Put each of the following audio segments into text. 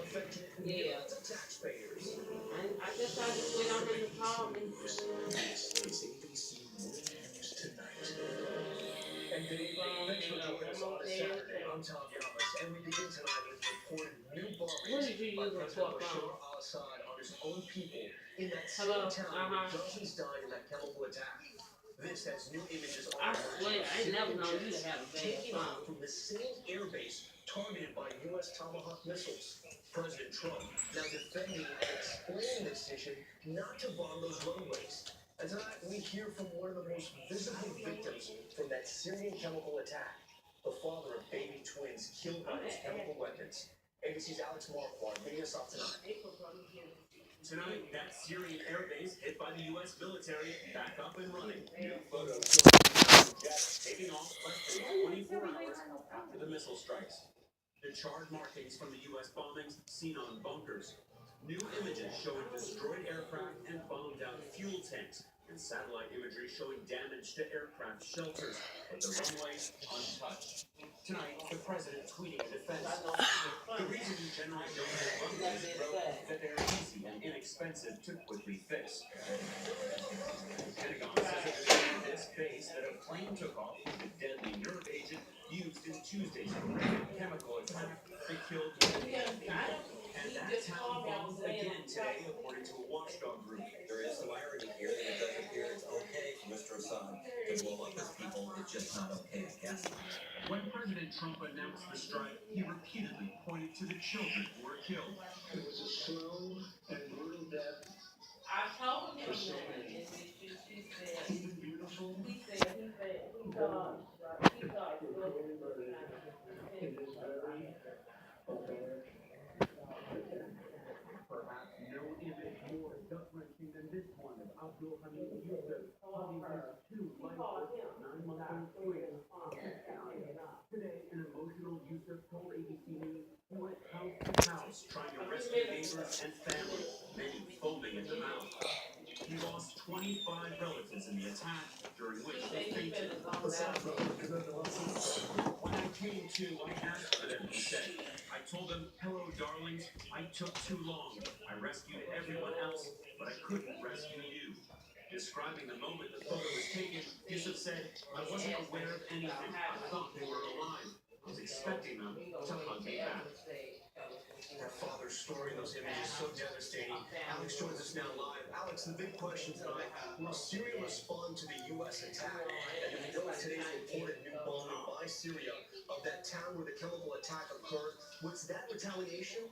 affecting millions of taxpayers. I guess I just went on in the call and It's ABC News Tonight. And Dave, thanks for joining us on this Saturday. I'm Tom Yamas, and we begin tonight with reported new what bombings did you by use President for Bashar phone? al-Assad on his own people in that same Hello? town where dozens died in that chemical attack. This has new images I on swear, I ain't never known you to have a bad taking off phone. from the same airbase targeted by U.S. Tomahawk missiles. President Trump now defending and explaining the decision not to bomb those runways. And tonight we hear from one of the most visible victims from that Syrian chemical attack, the father of baby twins killed by those chemical weapons. ABC's Alex Marquardt bringing us up tonight. Tonight, that Syrian airbase hit by the U.S. military back up and running. New photos showing jets taking off less than 24 hours after the missile strikes. The charred markings from the U.S. bombings seen on bunkers. New images showing destroyed aircraft and bombed-out fuel tanks. And satellite imagery showing damage to aircraft shelters, but the runway untouched. Tonight, the president tweeting in defense. The reason we generally don't have runways is that they're easy and inexpensive to quickly fix. The Pentagon says it was this base that a plane took off with the deadly nerve agent used in Tuesday's horrific chemical attack that killed people. And that town bombed again today, according to a watchdog group. There is some irony here that it does appear it's okay for Mr. Assad to blow up his people. It's just not okay, I guess. When President Trump announced the strike, he repeatedly pointed to the children who were killed. It was a slow and brutal death. I told him that. And she said, Even beautiful. he thought, It is very Perhaps no image more gut-wrenching than this one of Abdul Hamid Yusuf hugging his two lifeless 9-month-old twins. Today, an emotional Yusuf told ABC News he went house to house trying to rescue neighbors and family, many foaming at the mouth. He lost 25 relatives in the attack, during which they fainted. When I came to, I asked for them, he said. I told them, hello, darlings, I took too long. I rescued everyone else, but I couldn't rescue you. Describing the moment the photo was taken, Yusuf said, I wasn't aware of anything. I thought they were alive. I was expecting them to hug me back. That father's story, those images, so devastating. Alex joins us now live. Alex, the big question tonight, will Syria respond to the U.S. attack? And we know today's reported new bombing by Syria of that town where the chemical attack occurred. Was that retaliation?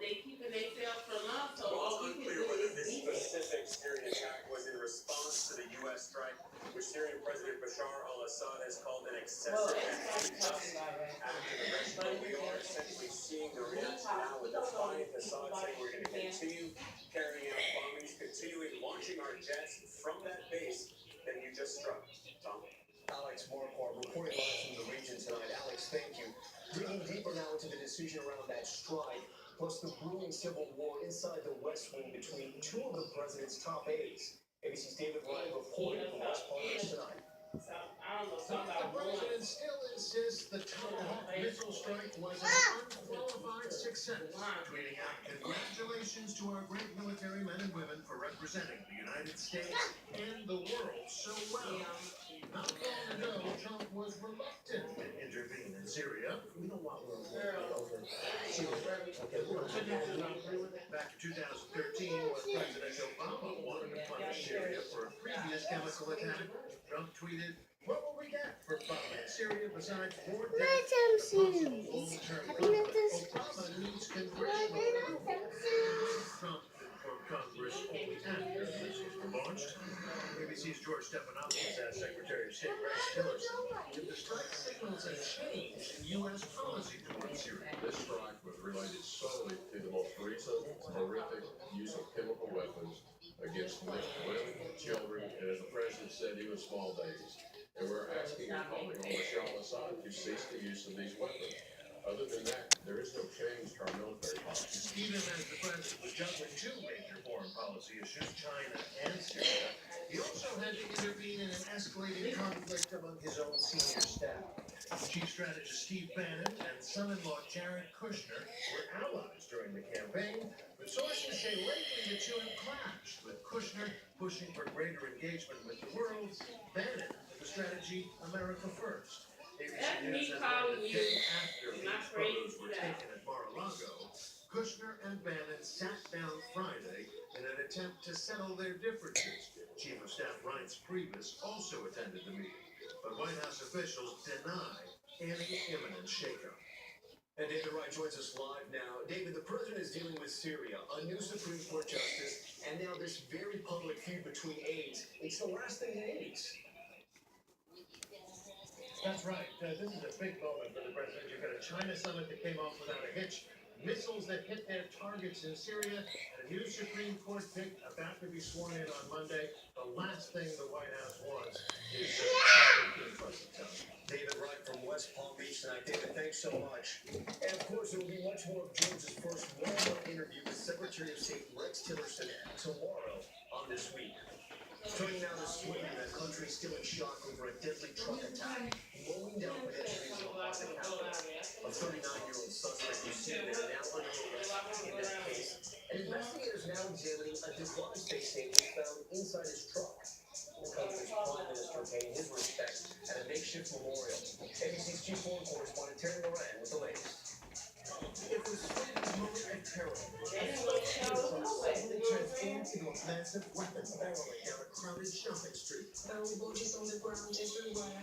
they keeping themselves for love, so Well, all it's we can unclear do whether is this eat. specific Syrian attack was in response to the U.S. strike, which Syrian President Bashar al-Assad has called an excessive act. After the rescue, we are essentially seeing the reaction now with defiant Assad saying we're going to continue carrying out bombings, continuing launching our jets from that base that you just struck. Tom? Alex Marquardt reporting live from the region tonight. Alex, thank you. Digging deeper now into the decision around that strike, plus the brewing civil war inside the West Wing between two of the president's top aides. ABC's David Ryan reporting from West Palm Beach tonight. I don't know, The somebody. president still insists the Tomahawk missile strike was an unqualified success, tweeting out, congratulations to our great military men and women for representing the United States and the world so well. Not long ago, Trump was reluctant to intervene in Syria. We don't want Back in 2013, when President Obama wanted to punish Syria for a previous chemical attack, Trump tweeted, what will we get for bombing Syria besides more death and possible long-term conflict? Obama needs congressional approval. Trump informed Congress only after the missiles were launched. ABC's George Stephanopoulos asked Secretary of State Rex Tillerson if the strike signals a change in U.S. policy towards Syria. This strike was related solely to the most recent horrific use of chemical weapons against women, children, and as the president said, even small babies. And we're asking and calling on Bashar al-Assad to cease the use of these weapons. Other than that, there is no change to our military policy. Even as the president was juggling two major foreign policy issues, China and Syria, he also had to intervene in an escalating conflict among his own senior staff. Chief strategist Steve Bannon and son-in-law Jared Kushner were allies during the campaign, but sources say lately the two have clashed, with Kushner pushing for greater engagement with the world, Bannon with the strategy America First. ABC That's me News has calling learned the you. day after Not these crazy photos were stuff. taken at Mar-a-Lago, Kushner and Bannon sat down Friday in an attempt to settle their differences. Chief of Staff Reince Priebus also attended the meeting, but White House officials deny any imminent shakeup. And David Wright joins us live now. David, the president is dealing with Syria, a new Supreme Court justice, and now this very public feud between aides. It's the last thing he needs. That's right. This is a big moment for the president. You've got a China summit that came off without a hitch, missiles that hit their targets in Syria, and a new Supreme Court pick about to be sworn in on Monday. The last thing the White House wants is David Wright from West Palm Beach tonight. David, thanks so much. And of course, there will be much more of George's first one-on-one interview with Secretary of State Rex Tillerson tomorrow on This Week. Turning now to Sweden, the country still in shock over a deadly truck attack, mowing down pedestrians in Plaza Capital. A 39-year-old suspect who's seen is now under arrest in this case. And investigators now examining a device they say was found inside his truck. The country's prime minister paying his respects at a makeshift memorial. ABC's chief foreign correspondent Terry Moran with the latest. It was Sweden's moment of terror. Suddenly transformed into a massive weapon Barreling down a crowded shopping street. Bodies on the ground everywhere,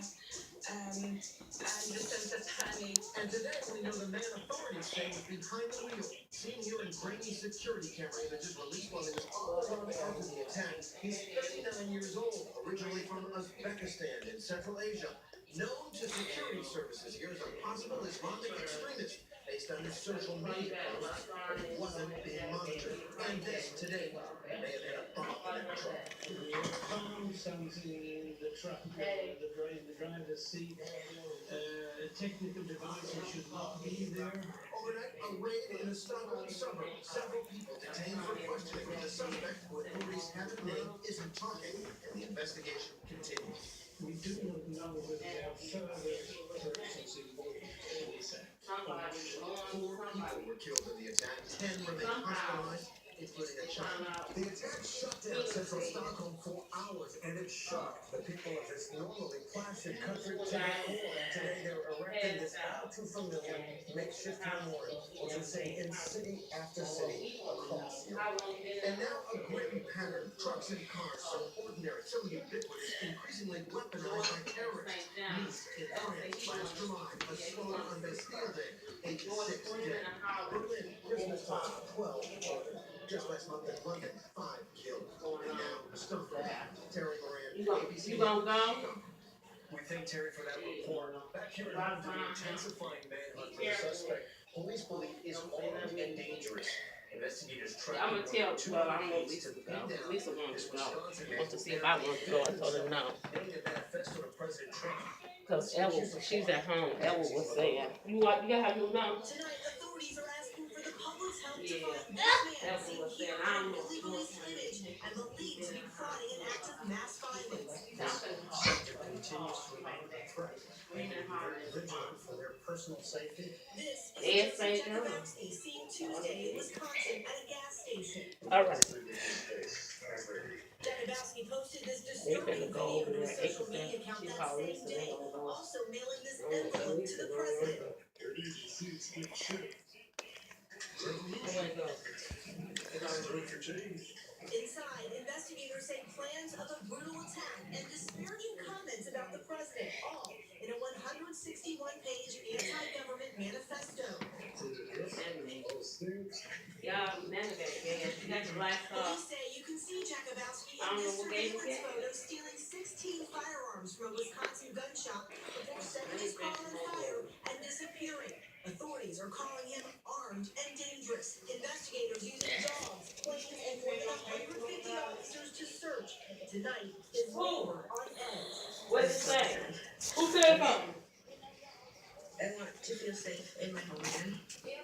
and the sense of panic. And today we know the man authorities say was behind the wheel. Seen here in grainy security camera images released while he was all around after the attack. He's 39 years old, originally from Uzbekistan in Central Asia. Known to security services here as a possible Islamic extremist based on his social media posts, but he wasn't being monitored. And this today may have hit a bomb in that truck. Found something in the truck, the driver's seat, technical devices should not be there. Overnight, a raid in a Stockholm suburb. Several people detained for questioning. The suspect, who authorities haven't named, isn't talking, and the investigation continues. We do not know whether there are further persons involved in this act. Four people were killed in the attack. 10 remain hospitalized, including a child. The attack shut down central Stockholm for hours, and it shocked the people of this normally placid country to the core. Today they're erecting this all too familiar makeshift memorial, which was seen in city after city across Europe. And now a grim pattern. Trucks and cars, so ordinary, so ubiquitous, increasingly weaponized by terrorists. Nice in France last July, a slaughter on Bastille Day, 86 dead. Berlin, Christmas time, 12 murdered. Just last month in London, 5 killed. And now, Stockholm. Terry Moran, ABC. You gonna go? We thank Terry for that report. Back here in London, the intensifying manhunt for the suspect, police believe is armed and dangerous. Investigators I'm gonna tell, well, I don't know if Lisa will go. Lisa wants to go. Wants to see if I want to go. I told her no. Cause Ella, she's at home. Ella was saying, you gotta have your number. Tonight, authorities are asking for the public's help to Yeah. find this man Ella seen was here saying, I don't in know. illegally image and believed to be plotting an act of mass violence. Continues to remain a threat. They need to be very vigilant for their personal safety. This Yes, is I Jack know. Kavowski seen Tuesday in Wisconsin at a gas station. All right. Jack Kavowski posted this They disturbing finna go video over to there his at social media 8%. account She that called same Lisa, they day, gonna go. also mailing this Oh, envelope to the president. Inside, investigators say plans of a brutal attack and disparaging comments about the president, all in a 161-page anti-government manifesto. Y'all, navigate, yeah, she got the black car. Police say you can see Jakubowski I don't in know this what game surveillance it photo stealing 16 firearms from a Wisconsin gun shop before setting his car on fire and disappearing. Authorities are calling him armed and dangerous. Investigators using dogs, planes, and more than 150 officers to search. Tonight is war on edge. What'd it say? Who said something? I want to feel safe in my home again. Yeah,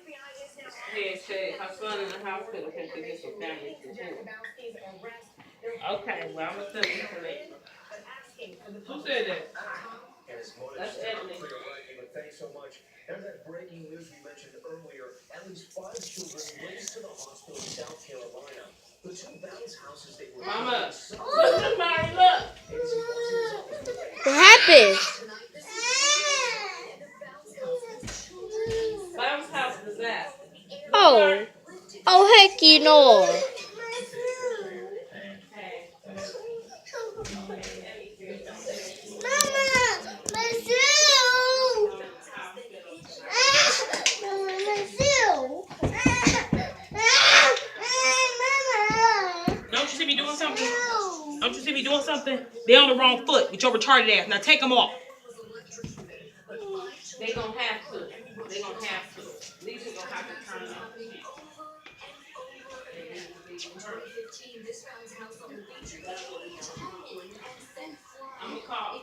said her son in the hospital can get some family support. Okay, well, I'm gonna tell you tonight. Who said that? And his motives That's are not Emily. clear, right? But thanks so much. There's that breaking news we mentioned earlier. At least 5 5 children raced to the hospital in South Carolina. The 2 bounce houses they were Mama, in look, somebody, look. What happened? Bounce house disaster. Oh. Oh, heck you know. Mama, my shoe. Mama, my shoe. Don't you see me doing something? Don't you see me doing something? They're on the wrong foot with your retarded ass. Now take them off. They gonna have to. They gonna have to. These are gonna have to turn off. I'm gonna call.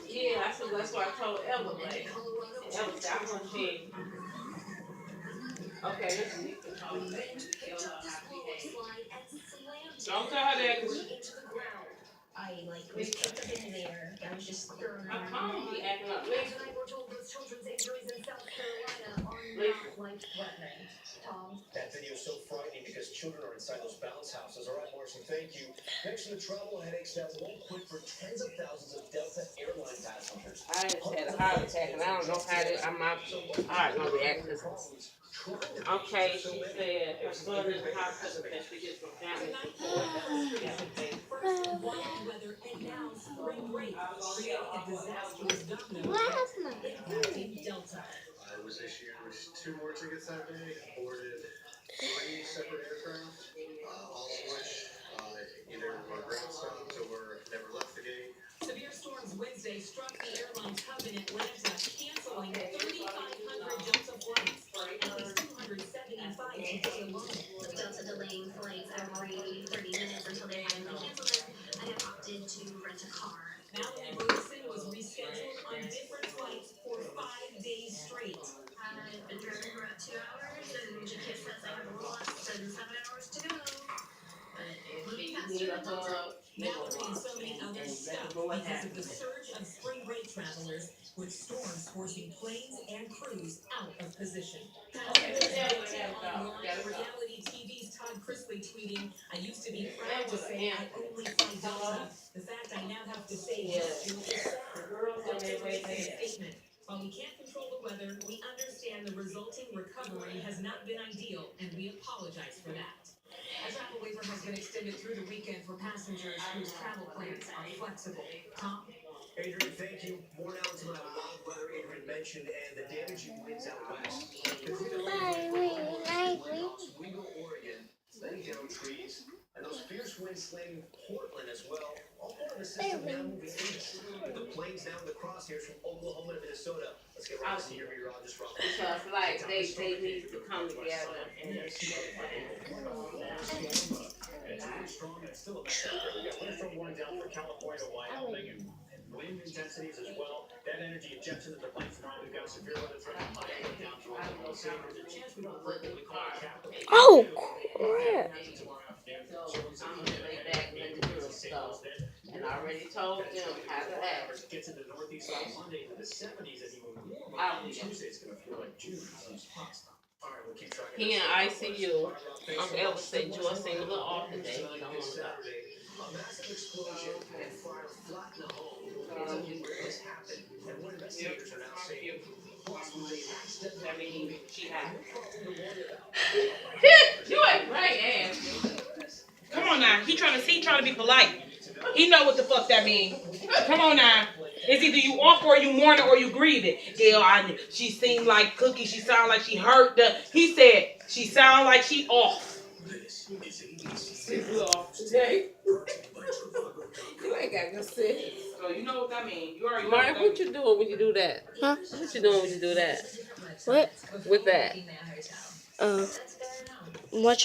Yeah, that's what I told Ella. Like, Ella said, I'm gonna tell you. Okay, listen, you can call her back. Tell her how to behave. Don't tell her that, 'cause I was picked up in there. I was just throwing I can't be acting up. Listen, Tonight we're told those children's injuries in South Carolina are not life-threatening. Tom? That video is so frightening because children are inside those bounce houses. All right, Marcy, thank you. Next to the travel headaches that won't quit for tens of thousands of Delta Airline passengers. I just had a heart attack, and I don't know how my heart gonna react to this. Okay, she said her son is in the hospital because she gets some family support. Wild weather and now spring break, creating a disastrous domino impacting Delta. I was issued 2 more tickets that day and boarded 3 separate aircraft, all of which either were ground stopped or never left the gate. Severe storms Wednesday struck the airline's hub in Atlanta, canceling 3,500 Delta flights. At least 275 today alone. Delta delaying flights every 30 minutes until they finally cancel them. I have opted to rent a car. Mallory Ferguson was rescheduled on different flights for 5 days straight. I've been driving for about 2 hours, and GPS says I have a little less than 7 hours to go. But If moving you faster need a than Delta. hug, they Mallory will and so many others stuck because of the surge of spring break travelers, with storms forcing planes and crews out of position. Reality TV's Todd Chrisley tweeting, I used to be proud to say I only fly Delta. The fact I now have to say this is sad. Delta released a statement. While we can't control the weather, we understand the resulting recovery has not been ideal, and we apologize for that. A travel waiver has been extended through the weekend for passengers whose travel plans are flexible. Tom? Adrian, thank you. More now into my wild weather Adrian mentioned and the damaging winds out west. Wego, Oregon, laying down trees, and those fierce winds slaying Portland as well. All part of the system now moving east. The planes now in the crosshairs from Oklahoma to Minnesota. Let's get right to your meteorologist, Rob. because like they need to come together and Strong and still a mess out there. We got windstorm warning down for California, Wyoming, and wind intensities as well. That energy injection that the planes now, we've got a severe weather threat in Iowa down through Oklahoma City. There's a chance we don't break what we call a capital. Oh, crap. so I'm gonna lay back and let the girls go. And I already told them how to act. Gets into the northeast on Monday into the 70s and even warmer. On Tuesday, it's going to feel like June. All right, we'll keep tracking. He in ICU. Uncle Elvis said Joy seemed a little off today. He don't want to go. A massive explosion and fire flattened the home. It's unknown where this happened and what investigators are now saying. Plus, was a accident. I mean, she had. You ain't right ass. Come on now. He trying to be polite. He know what the fuck that means. Come on now. It's either you off or you mourn it or you grieve it. Yeah, she seemed like Cookie. She sound like she hurt. He said she sound like she off. She's off today. You ain't got no sense. So you know what that means. You already know Mark, what you doing when you do that? Huh? What you doing when you do that? What? With that? Watch